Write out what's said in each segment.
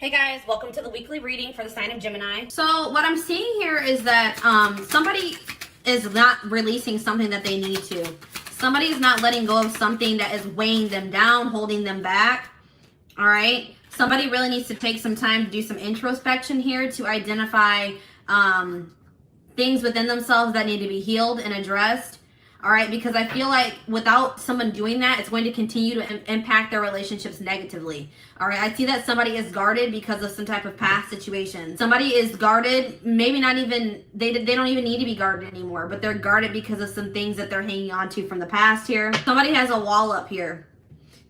Hey guys, welcome to the weekly reading for the sign of Gemini. So what I'm seeing here is that somebody is not releasing something that they need to. Somebody is not letting go of something that is weighing them down, holding them back. All right. Somebody really needs to take some time to do some introspection here to identify things within themselves that need to be healed and addressed. All right, because I feel like without someone doing that, it's going to continue to impact their relationships negatively. All right, I see that somebody is guarded because of some type of past situation. Somebody is guarded, maybe not even, they don't even need to be guarded anymore, but they're guarded because of some things that they're hanging on to from the past here. Somebody has a wall up here.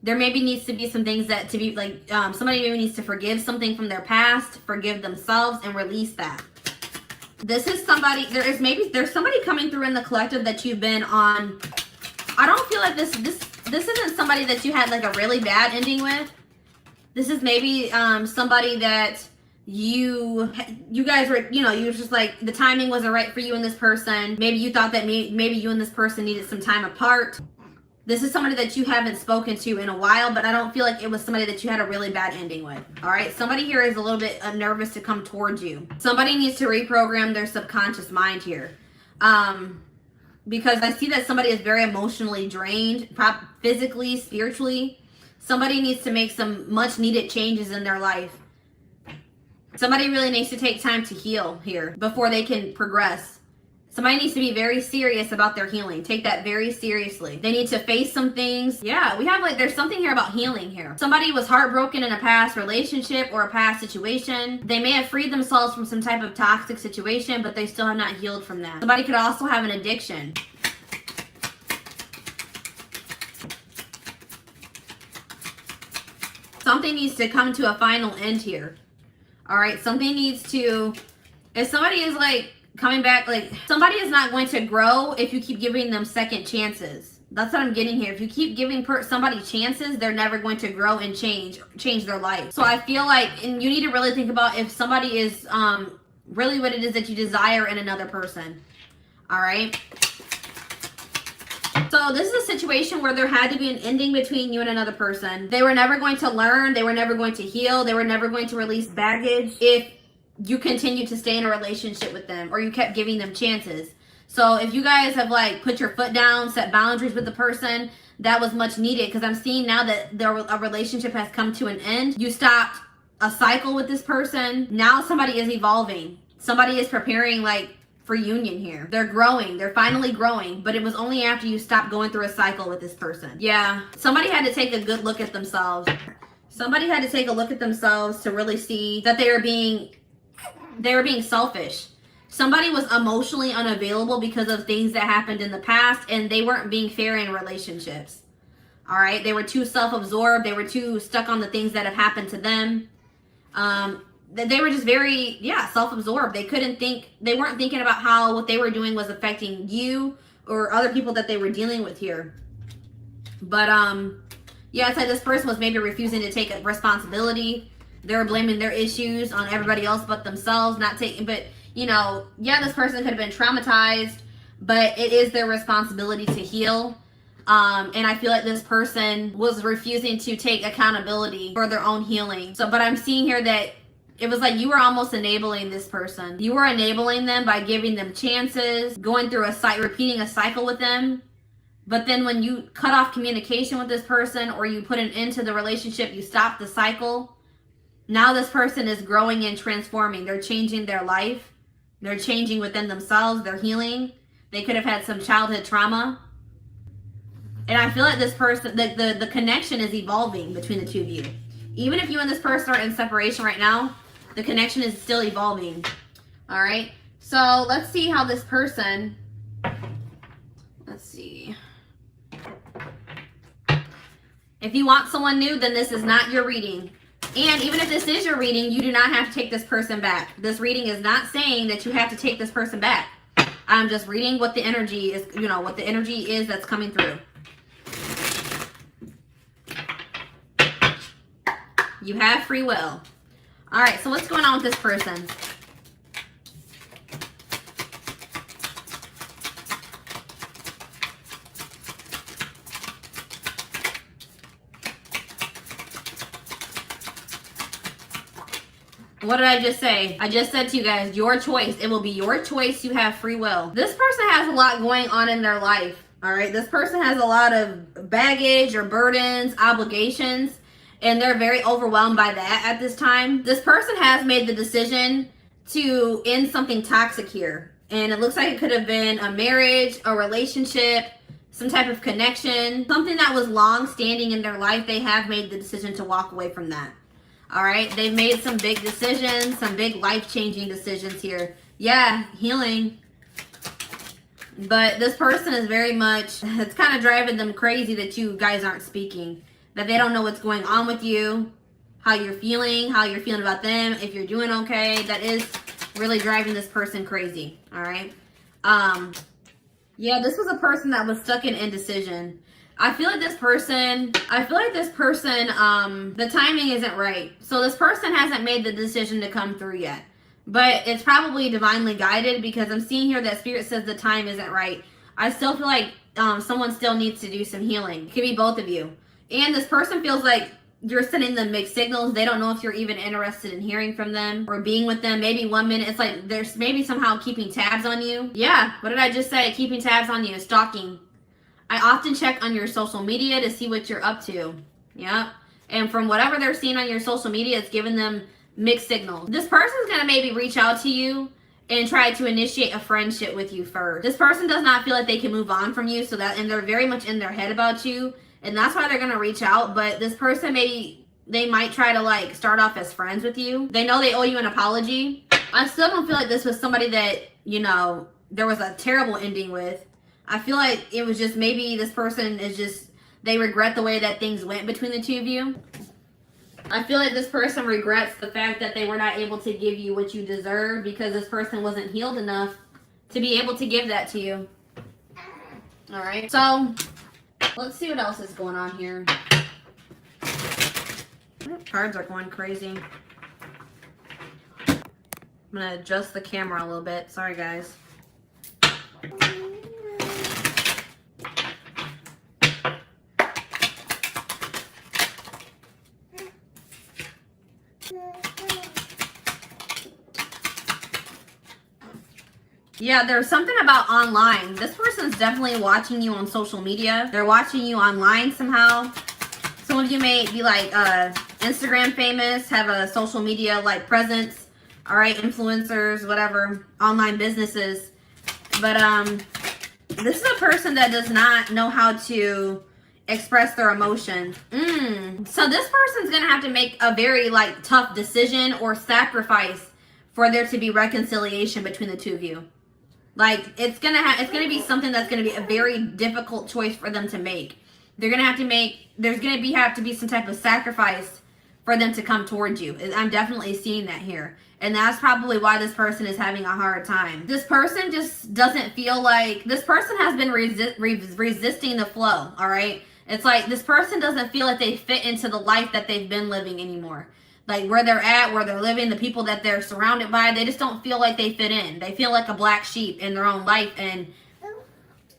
There maybe needs to be some things that to be like, somebody maybe needs to forgive something from their past, forgive themselves, and release that. This is somebody, there's somebody coming through in the collective that you've been on. I don't feel like this isn't somebody that you had like a really bad ending with. This is maybe somebody that you guys were, you were just like, the timing wasn't right for you and this person. Maybe you thought that maybe you and this person needed some time apart. This is somebody that you haven't spoken to in a while, but I don't feel like it was somebody that you had a really bad ending with. All right. Somebody here is a little bit nervous to come towards you. Somebody needs to reprogram their subconscious mind here. Because I see that somebody is very emotionally drained, physically, spiritually. Somebody needs to make some much needed changes in their life. Somebody really needs to take time to heal here before they can progress. Somebody needs to be very serious about their healing. Take that very seriously. They need to face some things. Yeah, we have like, there's something here about healing here. Somebody was heartbroken in a past relationship or a past situation. They may have freed themselves from some type of toxic situation, but they still have not healed from that. Somebody could also have an addiction. Something needs to come to a final end here. All right, something needs to, if somebody is like, coming back, like somebody is not going to grow if you keep giving them second chances. That's what I'm getting here. If you keep giving somebody chances, they're never going to grow and change their life. So I feel like, and you need to really think about if somebody is really what it is that you desire in another person. All right. So this is a situation where there had to be an ending between you and another person. They were never going to learn. They were never going to heal. They were never going to release baggage if you continue to stay in a relationship with them or you kept giving them chances. So if you guys have like put your foot down, set boundaries with the person, that was much needed, because I'm seeing now that a relationship has come to an end. You stopped a cycle with this person. Now somebody is evolving. Somebody is preparing like for union here. They're growing. They're finally growing, but it was only after you stopped going through a cycle with this person. Yeah. Somebody had to take a good look at themselves. Somebody had to take a look at themselves to really see that they were being selfish. Somebody was emotionally unavailable because of things that happened in the past, and they weren't being fair in relationships. All right. They were too self-absorbed. They were too stuck on the things that have happened to them. They were just very, self-absorbed. They weren't thinking about how what they were doing was affecting you or other people that they were dealing with here. But, it's like this person was maybe refusing to take responsibility. They were blaming their issues on everybody else but themselves, this person could have been traumatized, but it is their responsibility to heal. And I feel like this person was refusing to take accountability for their own healing. So, but I'm seeing here that it was like you were almost enabling this person. You were enabling them by giving them chances, going through repeating a cycle with them. But then when you cut off communication with this person or you put an end to the relationship, you stop the cycle. Now this person is growing and transforming. They're changing their life. They're changing within themselves. They're healing. They could have had some childhood trauma. And I feel like this person, the connection is evolving between the two of you. Even if you and this person are in separation right now, the connection is still evolving. All right. So let's see how this person, let's see. If you want someone new, then this is not your reading. And even if this is your reading, you do not have to take this person back. This reading is not saying that you have to take this person back. I'm just reading what the energy is, what the energy is that's coming through. You have free will. All right, so what's going on with this person? What did I just say? I just said to you guys, your choice. It will be your choice. You have free will. This person has a lot going on in their life. All right. This person has a lot of baggage or burdens, obligations, and they're very overwhelmed by that at this time. This person has made the decision to end something toxic here. And it looks like it could have been a marriage, a relationship, some type of connection, something that was long standing in their life. They have made the decision to walk away from that. All right. They've made some big decisions, some big life-changing decisions here. Yeah, healing. But this person is very much, it's kind of driving them crazy that you guys aren't speaking, that they don't know what's going on with you, how you're feeling about them, if you're doing okay. That is really driving this person crazy. All right. Yeah, this was a person that was stuck in indecision. I feel like this person, the timing isn't right. So this person hasn't made the decision to come through yet. But it's probably divinely guided, because I'm seeing here that Spirit says the time isn't right. I still feel like someone still needs to do some healing. It could be both of you. And this person feels like you're sending them mixed signals. They don't know if you're even interested in hearing from them or being with them. Maybe 1 minute, it's like there's maybe somehow keeping tabs on you. Yeah, what did I just say? Keeping tabs on you, stalking. I often check on your social media to see what you're up to. Yep. And from whatever they're seeing on your social media, it's giving them mixed signals. This person's going to maybe reach out to you and try to initiate a friendship with you first. This person does not feel like they can move on from you, and they're very much in their head about you, and that's why they're going to reach out. But this person, they might try to like start off as friends with you. They know they owe you an apology. I still don't feel like this was somebody that, you know, there was a terrible ending with. I feel like it was just maybe this person is just, they regret the way that things went between the two of you. I feel like this person regrets the fact that they were not able to give you what you deserve, because this person wasn't healed enough to be able to give that to you. All right. So let's see what else is going on here. Cards are going crazy. I'm going to adjust the camera a little bit. Sorry, guys. Yeah, there's something about online. This person's definitely watching you on social media. They're watching you online somehow. Some of you may be like Instagram famous, have a social media like presence. All right, influencers, whatever, online businesses. But this is a person that does not know how to express their emotions. So this person's gonna have to make a very like tough decision or sacrifice for there to be reconciliation between the two of you. Like it's gonna be something that's gonna be a very difficult choice for them to make. They're gonna have to make, there's gonna have to be some type of sacrifice for them to come towards you. I'm definitely seeing that here. And that's probably why this person is having a hard time. This person just doesn't feel like, this person has been resisting the flow, all right? It's like this person doesn't feel like they fit into the life that they've been living anymore. Like where they're at, where they're living, the people that they're surrounded by, they just don't feel like they fit in. They feel like a black sheep in their own life.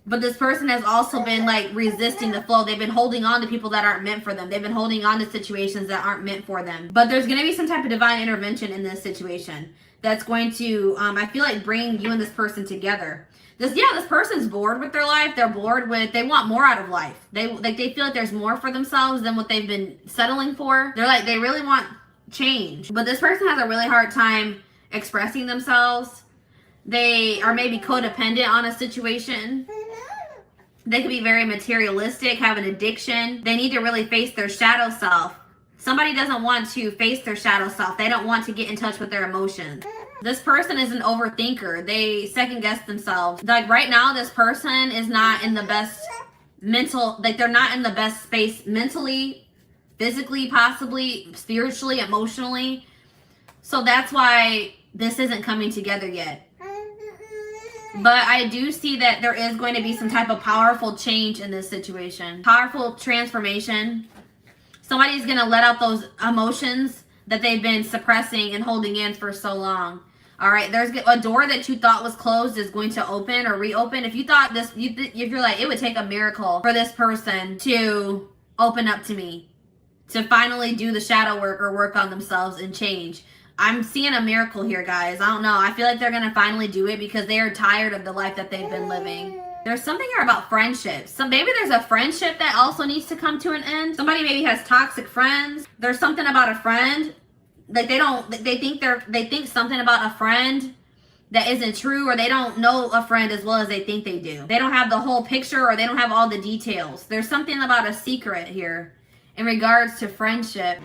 But this person has also been like resisting the flow. They've been holding on to people that aren't meant for them. They've been holding on to situations that aren't meant for them. But there's going to be some type of divine intervention in this situation that's going to, I feel like, bring you and this person together. This person's bored with their life. They're bored with, they want more out of life. They feel like there's more for themselves than what they've been settling for. They're like, they really want change. But this person has a really hard time expressing themselves. They are maybe codependent on a situation. They could be very materialistic, have an addiction. They need to really face their shadow self. Somebody doesn't want to face their shadow self. They don't want to get in touch with their emotions. This person is an overthinker. They second guess themselves. Like right now, this person is not in the best mental, like they're not in the best space mentally, physically, possibly, spiritually, emotionally. So that's why this isn't coming together yet. But I do see that there is going to be some type of powerful change in this situation. Powerful transformation. Somebody's going to let out those emotions that they've been suppressing and holding in for so long. All right, there's a door that you thought was closed is going to open or reopen. If you thought this, if you're like, it would take a miracle for this person to open up to me, to finally do the shadow work or work on themselves and change. I'm seeing a miracle here, guys. I don't know. I feel like they're going to finally do it because they are tired of the life that they've been living. There's something here about friendships. So maybe there's a friendship that also needs to come to an end. Somebody maybe has toxic friends. There's something about a friend. Like they think something about a friend that isn't true, or they don't know a friend as well as they think they do. They don't have the whole picture, or they don't have all the details. There's something about a secret here in regards to friendship.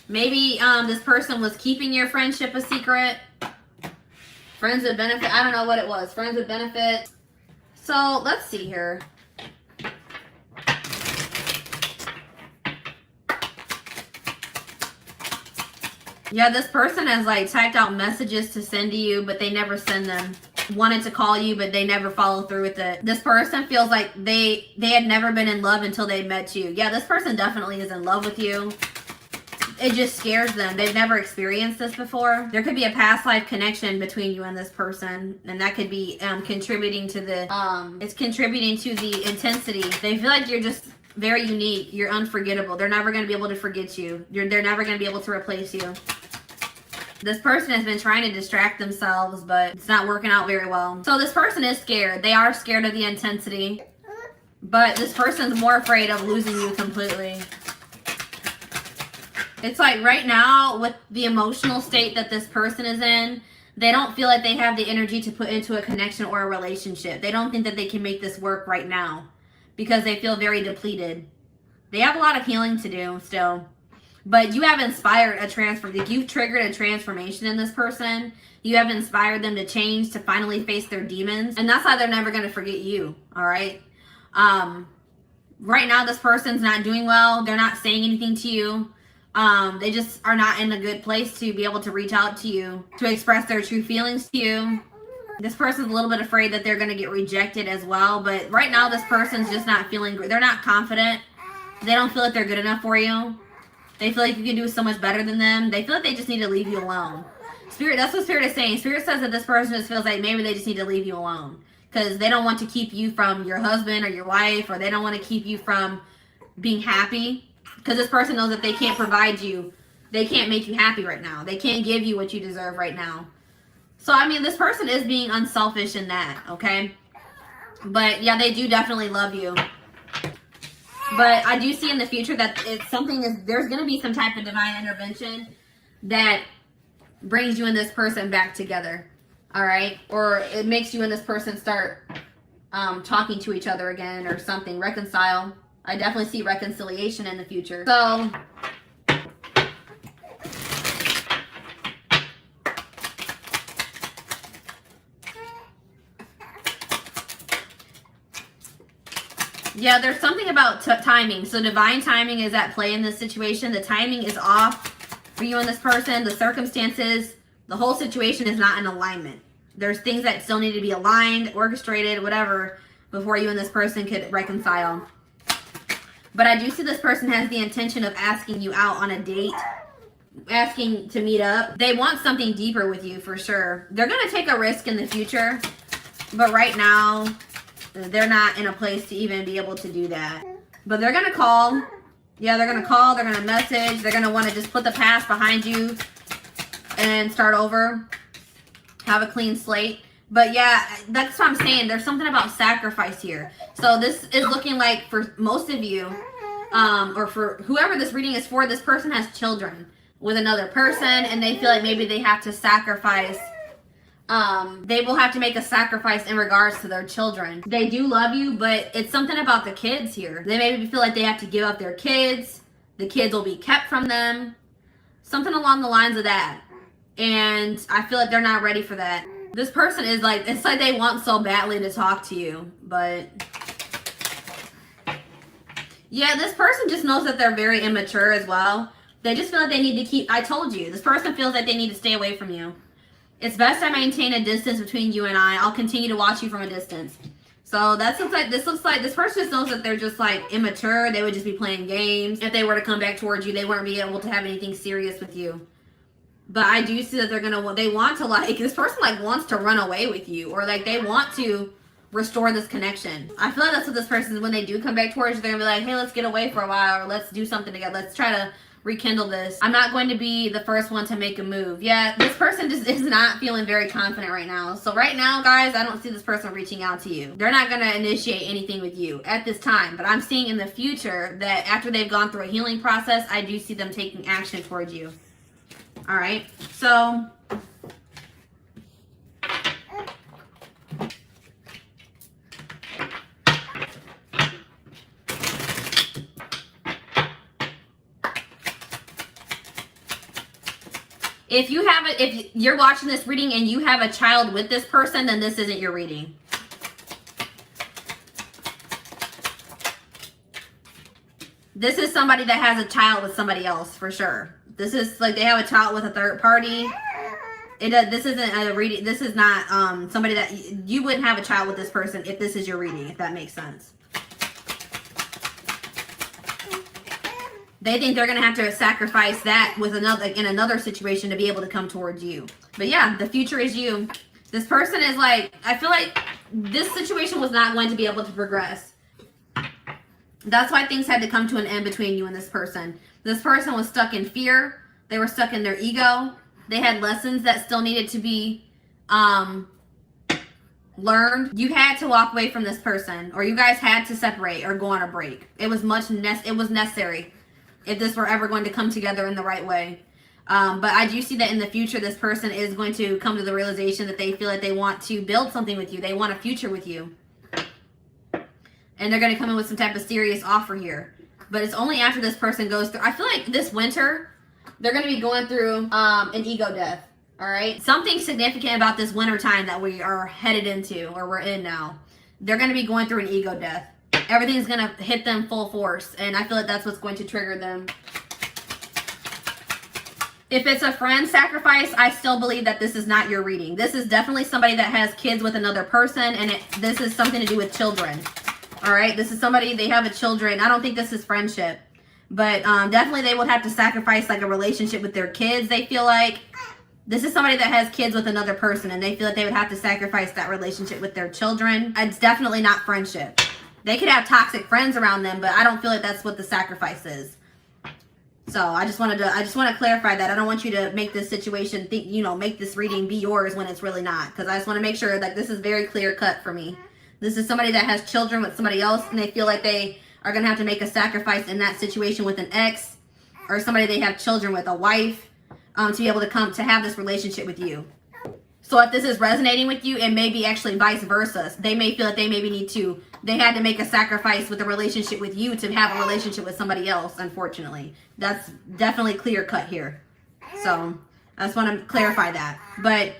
Maybe this person was keeping your friendship a secret. Friends with benefit. I don't know what it was. Friends with benefit. So let's see here. Yeah, this person has like typed out messages to send to you, but they never send them. Wanted to call you, but they never follow through with it. This person feels like they had never been in love until they met you. Yeah, this person definitely is in love with you. It just scares them. They've never experienced this before. There could be a past life connection between you and this person, and that could be contributing to the it's contributing to the intensity. They feel like you're just very unique. You're unforgettable. They're never going to be able to forget you. They're never going to be able to replace you. This person has been trying to distract themselves, but it's not working out very well. So this person is scared. They are scared of the intensity, but this person's more afraid of losing you completely. It's like right now, with the emotional state that this person is in, they don't feel like they have the energy to put into a connection or a relationship. They don't think that they can make this work right now because they feel very depleted. They have a lot of healing to do still. But you have inspired a you've triggered a transformation in this person. You have inspired them to change, to finally face their demons. And that's why they're never going to forget you, all right? Right now, this person's not doing well. They're not saying anything to you. They just are not in a good place to be able to reach out to you, to express their true feelings to you. This person's a little bit afraid that they're going to get rejected as well. But right now, this person's just not feeling great. They're not confident. They don't feel like they're good enough for you. They feel like you can do so much better than them. They feel like they just need to leave you alone. Spirit, that's what Spirit is saying. Spirit says that this person just feels like maybe they just need to leave you alone because they don't want to keep you from your husband or your wife, or they don't want to keep you from being happy because this person knows that they can't provide you. They can't make you happy right now. They can't give you what you deserve right now. So, I mean, this person is being unselfish in that, okay? But, yeah, they do definitely love you. But I do see in the future that there's going to be some type of divine intervention that brings you and this person back together. All right? Or it makes you and this person start talking to each other again or something. Reconcile. I definitely see reconciliation in the future. So, yeah, there's something about timing. So divine timing is at play in this situation. The timing is off for you and this person. The circumstances, the whole situation is not in alignment. There's things that still need to be aligned, orchestrated, whatever, before you and this person could reconcile. But I do see this person has the intention of asking you out on a date, asking to meet up. They want something deeper with you for sure. They're going to take a risk in the future, but right now, they're not in a place to even be able to do that. But they're going to call. Yeah, they're going to call. They're going to message. They're going to want to just put the past behind you and start over. Have a clean slate. But yeah, that's what I'm saying. There's something about sacrifice here. So this is looking like for most of you, or for whoever this reading is for, this person has children with another person, and they feel like maybe they have to sacrifice. They will have to make a sacrifice in regards to their children. They do love you, but it's something about the kids here. They maybe feel like they have to give up their kids. The kids will be kept from them. Something along the lines of that. And I feel like they're not ready for that. This person is like, it's like they want so badly to talk to you, but yeah, this person just knows that they're very immature as well. They just feel like they need to keep, I told you, this person feels like they need to stay away from you. It's best I maintain a distance between you and I. I'll continue to watch you from a distance. So this looks like this person just knows that they're just like immature. They would just be playing games. If they were to come back towards you, they wouldn't be able to have anything serious with you. But I do see that they want to like, this person like wants to run away with you, or like they want to restore this connection. I feel like that's what this person is. When they do come back towards you, they're gonna be like, hey, let's get away for a while, or let's do something together. Let's try to rekindle this. I'm not going to be the first one to make a move. Yeah, this person just is not feeling very confident right now. So right now, guys, I don't see this person reaching out to you. They're not going to initiate anything with you at this time. But I'm seeing in the future that after they've gone through a healing process, I do see them taking action towards you. All right. So if you're watching this reading and you have a child with this person, then this isn't your reading. This is somebody that has a child with somebody else for sure. This is like they have a child with a third party. This isn't a reading. This is not somebody that you wouldn't have a child with this person if this is your reading, if that makes sense. They think they're going to have to sacrifice that with in another situation to be able to come towards you. But yeah, the future is you. This person is like, I feel like this situation was not going to be able to progress. That's why things had to come to an end between you and this person. This person was stuck in fear. They were stuck in their ego. They had lessons that still needed to be learned. You had to walk away from this person, or you guys had to separate or go on a break. It was necessary if this were ever going to come together in the right way. But I do see that in the future, this person is going to come to the realization that they feel like they want to build something with you. They want a future with you. And they're going to come in with some type of serious offer here. But it's only after this person goes through, I feel like this winter, they're going to be going through an ego death. All right. Something significant about this winter time that we are headed into, or we're in now. They're going to be going through an ego death. Everything's going to hit them full force. And I feel like that's what's going to trigger them. If it's a friend sacrifice, I still believe that this is not your reading. This is definitely somebody that has kids with another person. And this is something to do with children. All right. This is somebody, they have a children. I don't think this is friendship. But definitely they would have to sacrifice like a relationship with their kids. They feel like this is somebody that has kids with another person. And they feel like they would have to sacrifice that relationship with their children. It's definitely not friendship. They could have toxic friends around them, but I don't feel like that's what the sacrifice is. So I just want to clarify that. I don't want you to make this situation make this reading be yours when it's really not. Because I just want to make sure that this is very clear cut for me. This is somebody that has children with somebody else, and they feel like they are going to have to make a sacrifice in that situation with an ex, or somebody they have children with, a wife, to be able to come to have this relationship with you. So if this is resonating with you, it may be actually vice versa. They may feel that they had to make a sacrifice with a relationship with you to have a relationship with somebody else, unfortunately. That's definitely clear cut here. So I just want to clarify that. But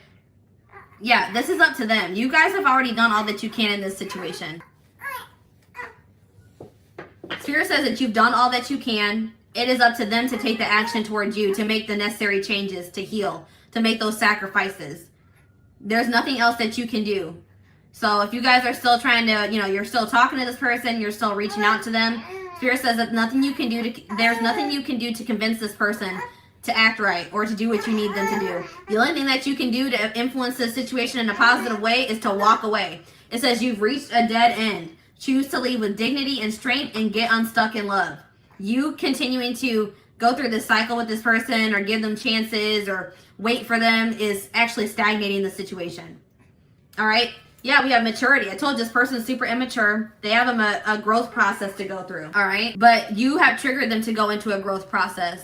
yeah, this is up to them. You guys have already done all that you can in this situation. Spirit says that you've done all that you can. It is up to them to take the action towards you, to make the necessary changes, to heal, to make those sacrifices. There's nothing else that you can do. So if you guys are still trying to, you're still talking to this person, you're still reaching out to them, Spirit says that there's nothing you can do to convince this person to act right or to do what you need them to do. The only thing that you can do to influence this situation in a positive way is to walk away. It says you've reached a dead end. Choose to leave with dignity and strength and get unstuck in love. You continuing to go through this cycle with this person or give them chances or wait for them is actually stagnating the situation. All right. Yeah, we have maturity. I told you this person is super immature. They have a growth process to go through. All right. But you have triggered them to go into a growth process.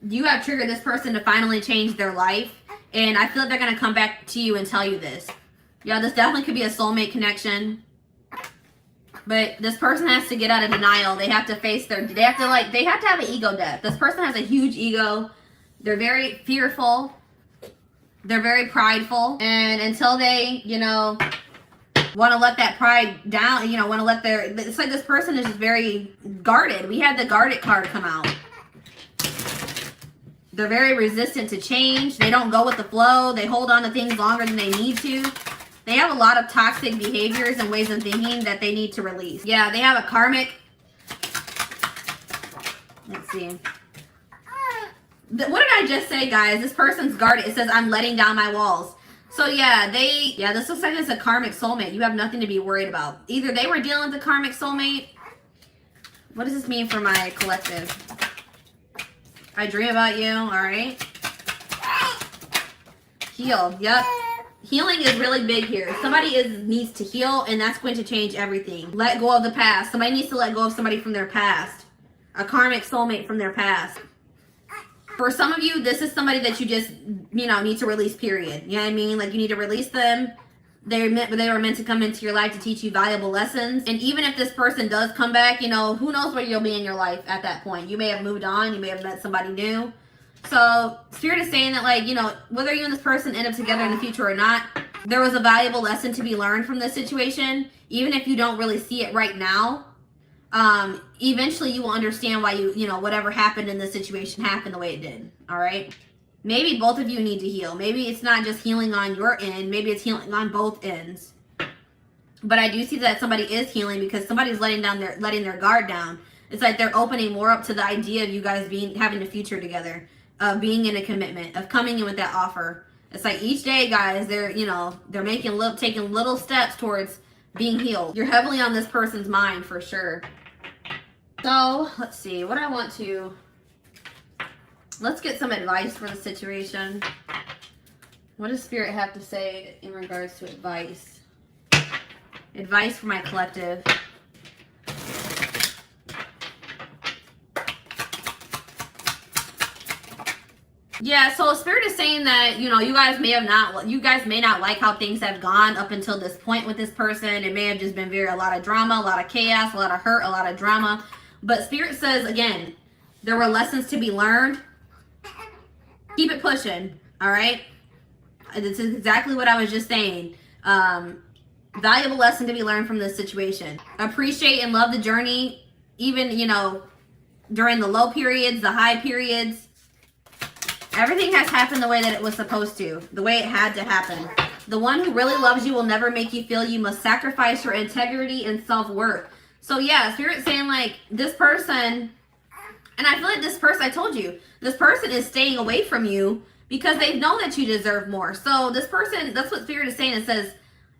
You have triggered this person to finally change their life. And I feel like they're going to come back to you and tell you this. Yeah, this definitely could be a soulmate connection. But this person has to get out of denial. They have to face they have to have an ego death. This person has a huge ego. They're very fearful. They're very prideful. And until they, want to let that pride down, it's like this person is just very guarded. We had the guarded card come out. They're very resistant to change. They don't go with the flow. They hold on to things longer than they need to. They have a lot of toxic behaviors and ways of thinking that they need to release. Yeah, they have a karmic. Let's see. What did I just say, guys? This person's guarded. It says, I'm letting down my walls. So yeah, this looks like it's a karmic soulmate. You have nothing to be worried about. Either they were dealing with a karmic soulmate. What does this mean for my collective? I dream about you. All right. Heal. Yep. Healing is really big here. Somebody needs to heal, and that's going to change everything. Let go of the past. Somebody needs to let go of somebody from their past. A karmic soulmate from their past. For some of you, this is somebody that you just, need to release, period. You know what I mean? Like, you need to release them. They were meant to come into your life to teach you valuable lessons. And even if this person does come back, who knows where you'll be in your life at that point. You may have moved on. You may have met somebody new. So, Spirit is saying that, whether you and this person end up together in the future or not, there was a valuable lesson to be learned from this situation. Even if you don't really see it right now, eventually you will understand why whatever happened in this situation happened the way it did. All right? Maybe both of you need to heal. Maybe it's not just healing on your end. Maybe it's healing on both ends. But I do see that somebody is healing because somebody's letting their guard down. It's like they're opening more up to the idea of you guys having a future together. Of being in a commitment, of coming in with that offer. It's like each day, guys, they're taking little steps towards being healed. You're heavily on this person's mind for sure. So, let's see, let's get some advice for the situation. What does Spirit have to say in regards to advice? Advice for my collective. Yeah, so Spirit is saying that, you guys may not like how things have gone up until this point with this person. It may have just been a lot of drama, a lot of chaos, a lot of hurt, a lot of drama. But Spirit says, again, there were lessons to be learned. Keep it pushing, all right? This is exactly what I was just saying. Valuable lesson to be learned from this situation. Appreciate and love the journey, even, during the low periods, the high periods. Everything has happened the way that it was supposed to, the way it had to happen. The one who really loves you will never make you feel you must sacrifice your integrity and self-worth. So yeah, Spirit's saying this person, and I feel like this person, I told you, this person is staying away from you because they know that you deserve more. So this person, that's what Spirit is saying. It says,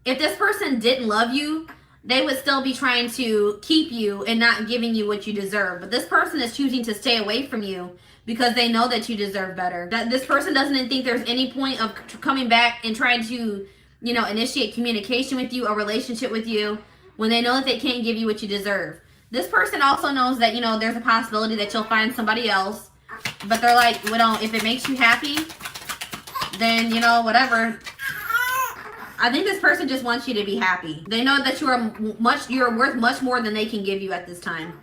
if this person didn't love you, they would still be trying to keep you and not giving you what you deserve. But this person is choosing to stay away from you because they know that you deserve better. That this person doesn't think there's any point of coming back and trying to, initiate communication with you, a relationship with you, when they know that they can't give you what you deserve. This person also knows that, there's a possibility that you'll find somebody else. But they're like, well, if it makes you happy, then, whatever. I think this person just wants you to be happy. They know that you're worth much more than they can give you at this time.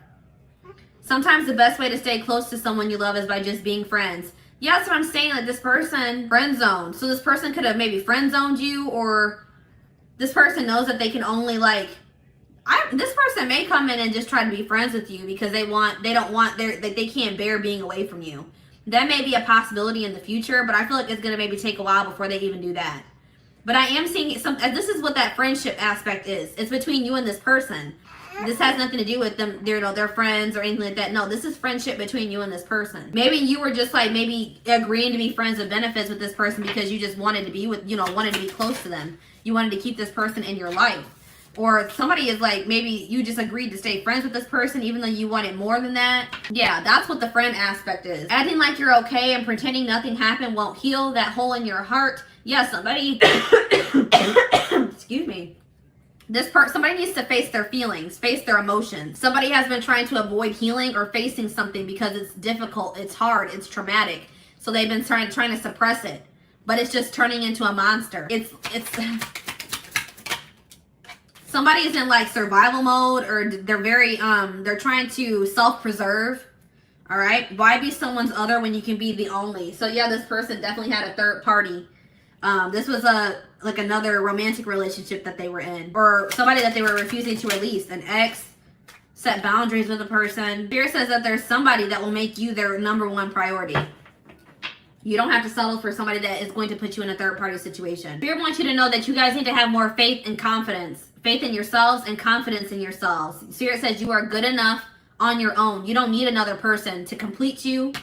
Sometimes the best way to stay close to someone you love is by just being friends. Yeah, that's what I'm saying. This person friend zoned. So this person could have maybe friend zoned you, or this person knows that they can only this person may come in and just try to be friends with you because they can't bear being away from you. That may be a possibility in the future, but I feel like it's gonna maybe take a while before they even do that. But I am seeing this is what that friendship aspect is. It's between you and this person. This has nothing to do with them, their friends or anything like that. No, this is friendship between you and this person. Maybe you were just maybe agreeing to be friends with benefits with this person because you just wanted to be wanted to be close to them. You wanted to keep this person in your life. Or somebody is maybe you just agreed to stay friends with this person even though you wanted more than that. Yeah, that's what the friend aspect is. Acting like you're okay and pretending nothing happened won't heal that hole in your heart. Yeah, somebody, excuse me. Somebody needs to face their feelings, face their emotions. Somebody has been trying to avoid healing or facing something because it's difficult, it's hard, it's traumatic. So they've been trying to suppress it, but it's just turning into a monster. It's somebody is in survival mode, or they're trying to self-preserve. All right, why be someone's other when you can be the only? So yeah, this person definitely had a third party. This was another romantic relationship that they were in, or somebody that they were refusing to release. An ex, set boundaries with a person. Spirit says that there's somebody that will make you their number one priority. You don't have to settle for somebody that is going to put you in a third party situation. Spirit wants you to know that you guys need to have more faith and confidence. Faith in yourselves and confidence in yourselves. Spirit says you are good enough on your own. You don't need another person to complete you.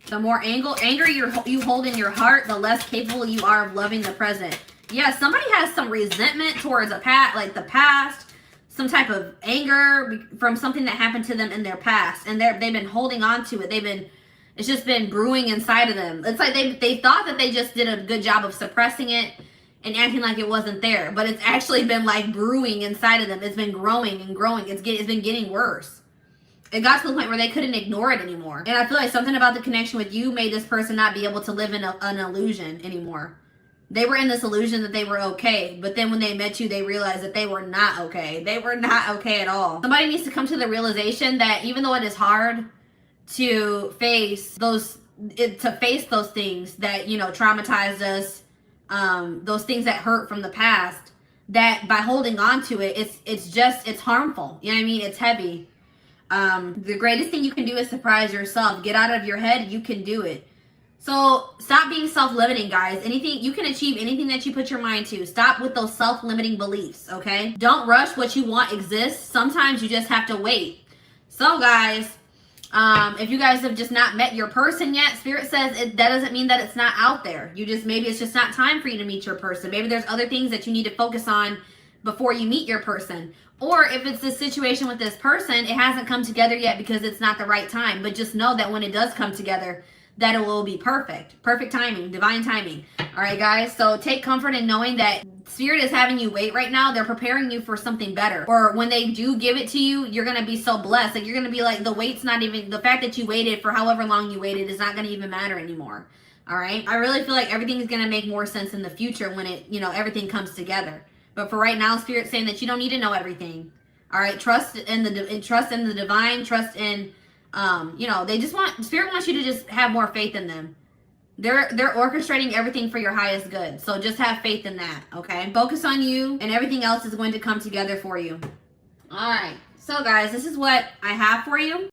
The more anger you hold in your heart, the less capable you are of loving the present. Yeah, somebody has some resentment towards the past. some type of anger from something that happened to them in their past, and they've been holding on to it. It's just been brewing inside of them. It's like they thought that they just did a good job of suppressing it and acting like it wasn't there, but it's actually been like brewing inside of them. It's been growing and growing. It's been getting worse. It got to the point where they couldn't ignore it anymore. And I feel like something about the connection with you made this person not be able to live in an illusion anymore. They were in this illusion that they were okay, but then when they met you, they realized that they were not okay. They were not okay at all. Somebody needs to come to the realization that even though it is hard to face those things that, you know, traumatized us, those things that hurt from the past, that by holding on to it, it's harmful. You know what I mean? It's heavy. The greatest thing you can do is surprise yourself. Get out of your head. You can do it. So stop being self-limiting, guys. You can achieve anything that you put your mind to. Stop with those self-limiting beliefs, okay? Don't rush. What you want exists. Sometimes you just have to wait. So guys, if you guys have just not met your person yet, Spirit says that doesn't mean that it's not out there. Maybe it's just not time for you to meet your person. Maybe there's other things that you need to focus on before you meet your person. Or if it's the situation with this person, it hasn't come together yet because it's not the right time. But just know that when it does come together, that it will be perfect. Perfect timing, divine timing. All right, guys. So take comfort in knowing that Spirit is having you wait right now. They're preparing you for something better. Or when they do give it to you, you're going to be so blessed. Like, you're going to be like, the fact that you waited for however long you waited is not going to even matter anymore. All right. I really feel like everything is going to make more sense in the future when everything comes together. But for right now, Spirit's saying that you don't need to know everything. All right, trust in the divine, trust in, Spirit wants you to just have more faith in them. They're orchestrating everything for your highest good. So just have faith in that, okay? Focus on you, and everything else is going to come together for you. All right, so guys, this is what I have for you.